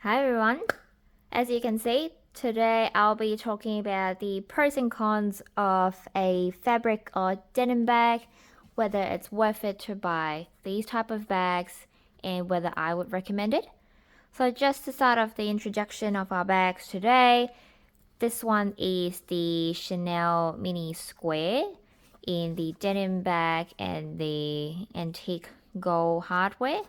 Hi everyone. As you can see, today I'll be talking about the pros and cons of a fabric or denim bag, whether it's worth it to buy these type of bags and whether I would recommend it. So just to start off the introduction of our bags today, this one is the Chanel Mini Square in the denim bag and the antique gold hardware.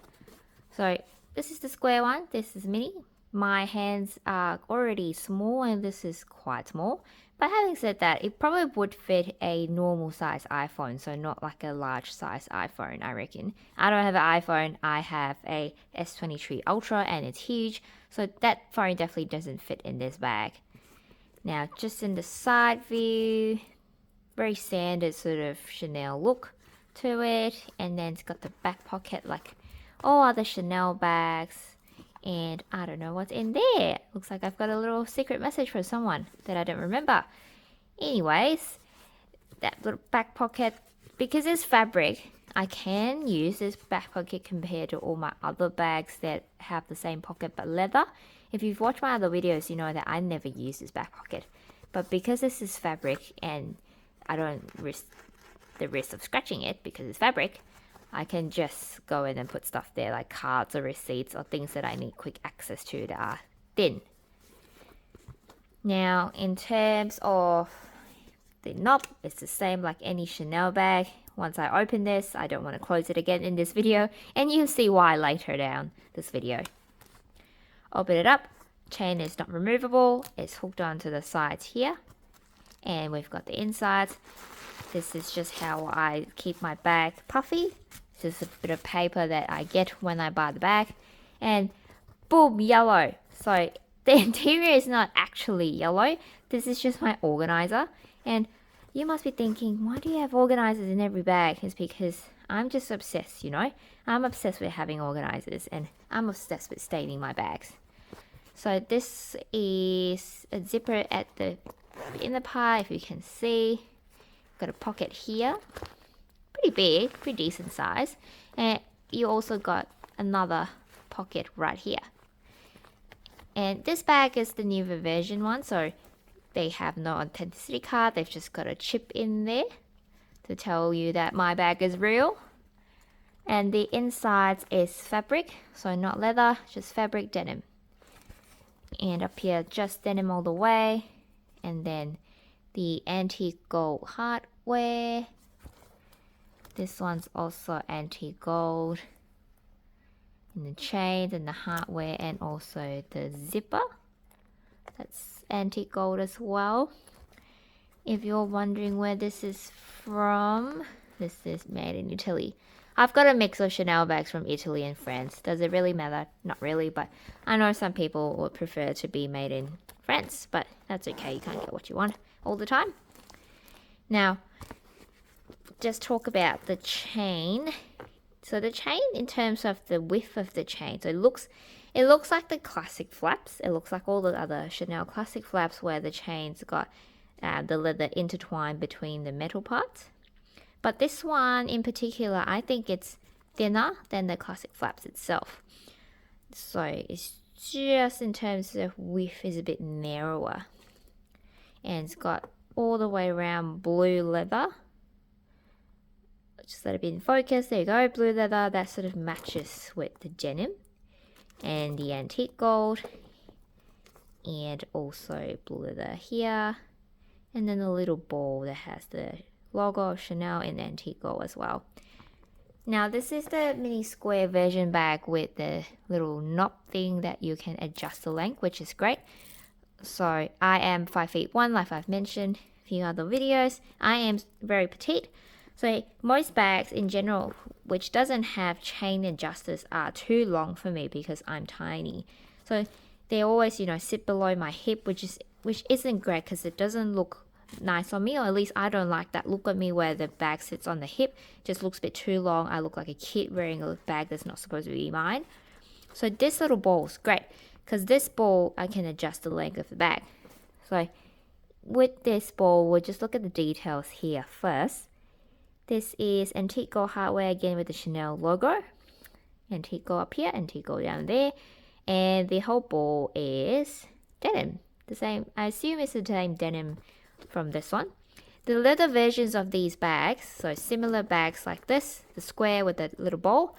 So this is the square one, this is mini. My hands are already small and this is quite small. But having said that, it probably would fit a normal size iPhone, so not like a large size iPhone, I reckon. I don't have an iPhone, I have a S23 Ultra and it's huge, so that phone definitely doesn't fit in this bag. Now, just in the side view, very standard sort of Chanel look to it, and then it's got the back pocket like all other Chanel bags. And I don't know what's in there. Looks like I've got a little secret message for someone that I don't remember. Anyways, that little back pocket, because it's fabric, I can use this back pocket compared to all my other bags that have the same pocket but leather. If you've watched my other videos, you know that I never use this back pocket. But because this is fabric and I don't risk the risk of scratching it because it's fabric, I can just go in and put stuff there like cards or receipts or things that I need quick access to that are thin. Now, in terms of the knob, it's the same like any Chanel bag. Once I open this, I don't want to close it again in this video, and you'll see why later down this video. Open it up, chain is not removable, it's hooked onto the sides here, and we've got the insides. This is just how I keep my bag puffy. This is a bit of paper that I get when I buy the bag. And boom, yellow. So the interior is not actually yellow. This is just my organizer. And you must be thinking, why do you have organizers in every bag? It's because I'm just obsessed, you know. I'm obsessed with having organizers and I'm obsessed with staining my bags. So this is a zipper at the inner part, if you can see. Got a pocket here, pretty big, pretty decent size, and you also got another pocket right here. And this bag is the newer version one, so they have no authenticity card, they've just got a chip in there to tell you that my bag is real. And the inside is fabric, so not leather, just fabric denim. And up here, just denim all the way, and then the antique gold hardware. This one's also antique gold. And the chains and the hardware and also the zipper. That's antique gold as well. If you're wondering where this is from, this is made in Italy. I've got a mix of Chanel bags from Italy and France. Does it really matter? Not really, but I know some people would prefer to be made in France, but that's okay. You can't get what you want all the time. Now, just talk about the chain. So the chain, in terms of the width of the chain, so it looks like the classic flaps. It looks like all the other Chanel classic flaps where the chains got the leather intertwined between the metal parts. But this one in particular, I think it's thinner than the classic flaps itself. So it's just in terms of width is a bit narrower. And it's got all the way around blue leather. Just let it be in focus. There you go, blue leather. That sort of matches with the denim and the antique gold. And also blue leather here. And then a little ball that has the logo of Chanel and antique gold as well. Now this is the mini square version bag with the little knob thing that you can adjust the length, which is great. So I am 5'1", like I've mentioned a few other videos. I am very petite. So most bags in general, which doesn't have chain adjusters, are too long for me because I'm tiny. So they always, sit below my hip, which isn't great because it doesn't look nice on me, or at least I don't like that look on me where the bag sits on the hip. It just looks a bit too long. I look like a kid wearing a bag that's not supposed to be mine. So this little ball is great because this ball I can adjust the length of the bag. So with this ball, we'll just look at the details here first. This is antique gold hardware again with the Chanel logo. Antique gold up here, antique gold down there. And the whole ball is denim. The same, I assume it's the same denim from this one. The leather versions of these bags, so similar bags like this, the square with the little ball,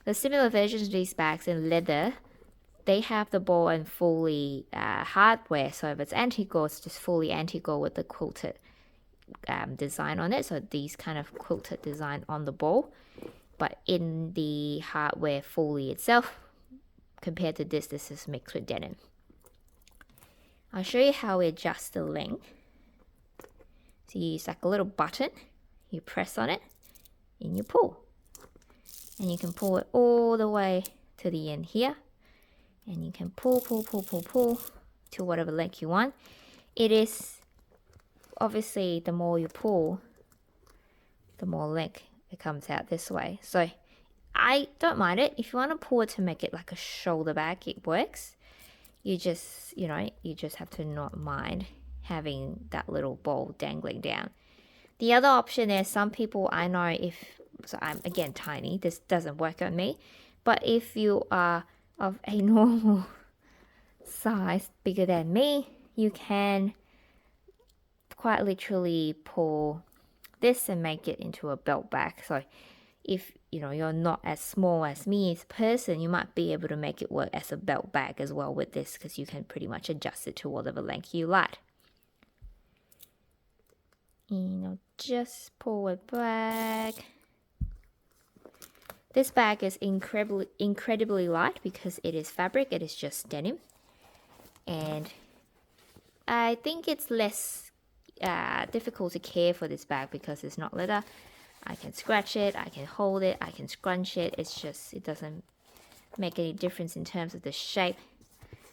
the similar versions of these bags in leather, they have the ball and fully hardware. So if it's antique, it's just fully antique with the quilted design on it. So these kind of quilted design on the ball, but in the hardware fully itself, compared to this is mixed with denim. I'll show you how we adjust the length. So you use like a little button, you press on it, and you pull. And you can pull it all the way to the end here. And you can pull to whatever length you want. It is, obviously, the more you pull, the more length it comes out this way. So I don't mind it. If you want to pull it to make it like a shoulder bag, it works. You just have to not mind having that little ball dangling down. The other option is, some people I know, so I'm again tiny, this doesn't work on me, but if you are of a normal size bigger than me, you can quite literally pull this and make it into a belt bag. So if you're not as small as me as a person, you might be able to make it work as a belt bag as well with this, because you can pretty much adjust it to whatever length you like. And I'll just pull it back. This bag is incredibly light because it is fabric, it is just denim. And I think it's less difficult to care for this bag because it's not leather. I can scratch it, I can hold it, I can scrunch it. It doesn't make any difference in terms of the shape.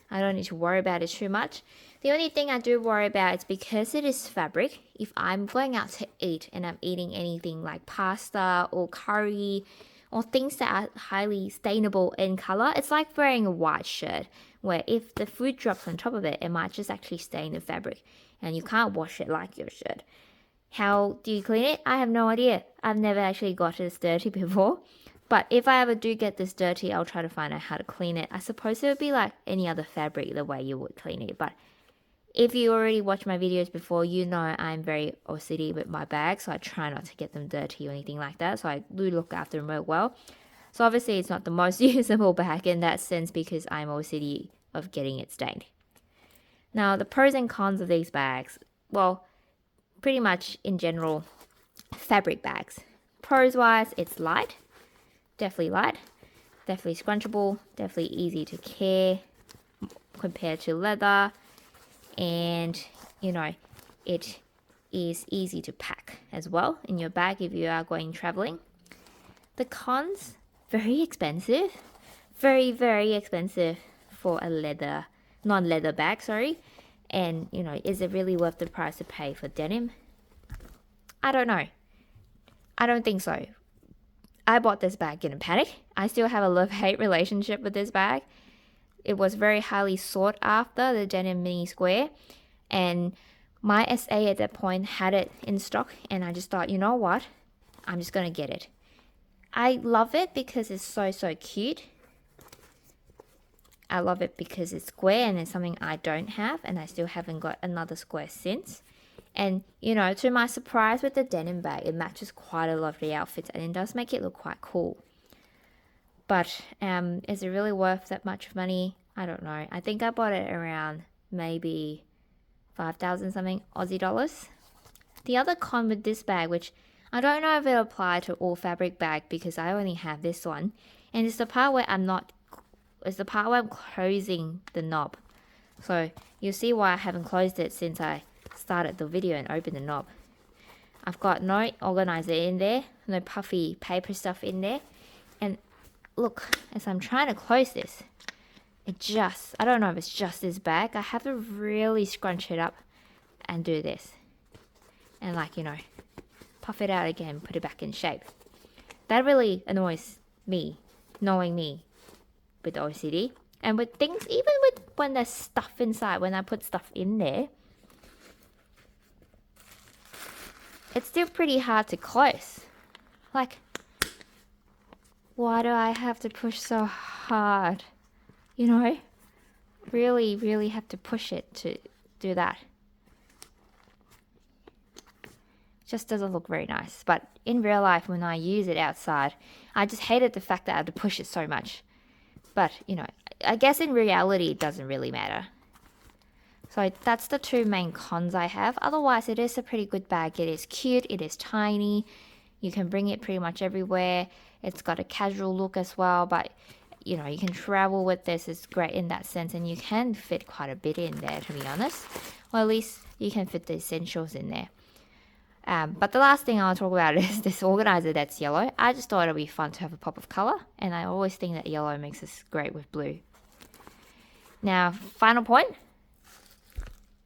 I don't need to worry about it too much. The only thing I do worry about is because it is fabric, if I'm going out to eat and I'm eating anything like pasta or curry or things that are highly stainable in color, it's like wearing a white shirt where if the food drops on top of it, it might just actually stain the fabric and you can't wash it like your shirt. How do you clean it? I have no idea. I've never actually got this dirty before. But if I ever do get this dirty, I'll try to find out how to clean it. I suppose it would be like any other fabric, the way you would clean it. But if you already watched my videos before, you know I'm very OCD with my bags. So I try not to get them dirty or anything like that. So I do look after them real well. So obviously it's not the most usable bag in that sense because I'm OCD of getting it stained. Now the pros and cons of these bags. Well, pretty much in general, fabric bags. Pros wise, it's light. Definitely light, definitely scrunchable, definitely easy to care compared to leather, and it is easy to pack as well in your bag if you are going traveling. The cons, very expensive, very expensive for a non-leather bag, sorry. And is it really worth the price to pay for denim? I don't know. I don't think so. I bought this bag in a panic. I still have a love-hate relationship with this bag. It was very highly sought after, the denim mini square. And my SA at that point had it in stock. And I just thought, you know what? I'm just going to get it. I love it because it's so cute. I love it because it's square and it's something I don't have. And I still haven't got another square since. And, to my surprise with the denim bag, it matches quite a lot of the outfits and it does make it look quite cool. But is it really worth that much money? I don't know. I think I bought it around maybe 5,000 something Aussie dollars. The other con with this bag, which I don't know if it'll apply to all fabric bag because I only have this one, and it's the part where I'm closing the knob. So you'll see why I haven't closed it since I started the video and opened the knob. I've got no organizer in there, no puffy paper stuff in there, and look, as I'm trying to close this, I don't know if it's just this bag, I have to really scrunch it up and do this and puff it out again, put it back in shape. That really annoys me, knowing me with OCD. And with things, even with when there's stuff inside, when I put stuff in there, it's still pretty hard to close. Why do I have to push so hard? You know, really have to push it to do that. Just doesn't look very nice. But in real life, when I use it outside, I just hated the fact that I had to push it so much. But, you know, I guess in reality, it doesn't really matter. So that's the two main cons I have. Otherwise, it is a pretty good bag. It is cute. It is tiny. You can bring it pretty much everywhere. It's got a casual look as well. But, you know, you can travel with this. It's great in that sense. And you can fit quite a bit in there, to be honest. Or at least you can fit the essentials in there. But the last thing I'll talk about is this organizer that's yellow. I just thought it would be fun to have a pop of color, and I always think that yellow makes this great with blue. Now, final point.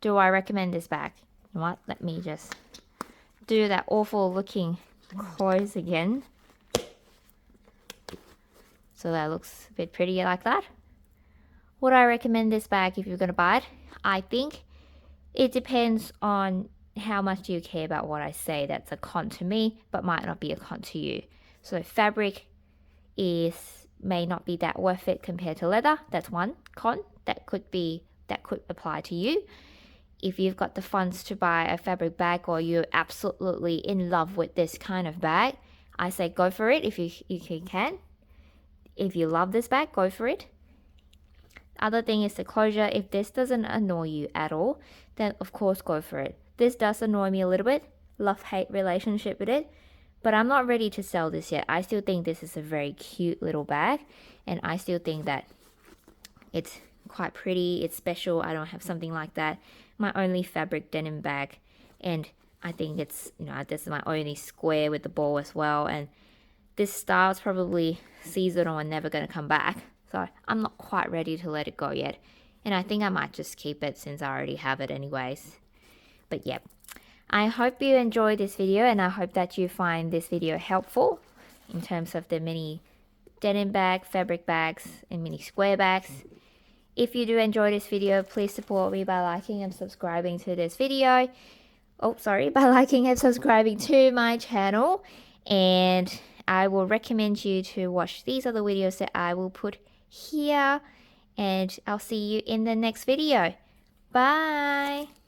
Do I recommend this bag? You know what? Let me just do that awful looking close again. So that looks a bit prettier like that. Would I recommend this bag if you're going to buy it? I think it depends on how much do you care about what I say. That's a con to me, but might not be a con to you. So fabric may not be that worth it compared to leather. That's one con that could apply to you. If you've got the funds to buy a fabric bag, or you're absolutely in love with this kind of bag, I say go for it if you can. If you love this bag, go for it. Other thing is the closure. If this doesn't annoy you at all, then of course go for it. This does annoy me a little bit, love-hate relationship with it, but I'm not ready to sell this yet. I still think this is a very cute little bag, and I still think that it's quite pretty, it's special. I don't have something like that. My only fabric denim bag, and I think it's, you know, this is my only square with the ball as well, and this style is probably seasonal and never going to come back, so I'm not quite ready to let it go yet, and I think I might just keep it since I already have it anyways. But yeah, I hope you enjoyed this video, and I hope that you find this video helpful in terms of the mini denim bag, fabric bags, and mini square bags. If you do enjoy this video, please support me by liking and subscribing to this video. By liking and subscribing to my channel. And I will recommend you to watch these other videos that I will put here. And I'll see you in the next video. Bye!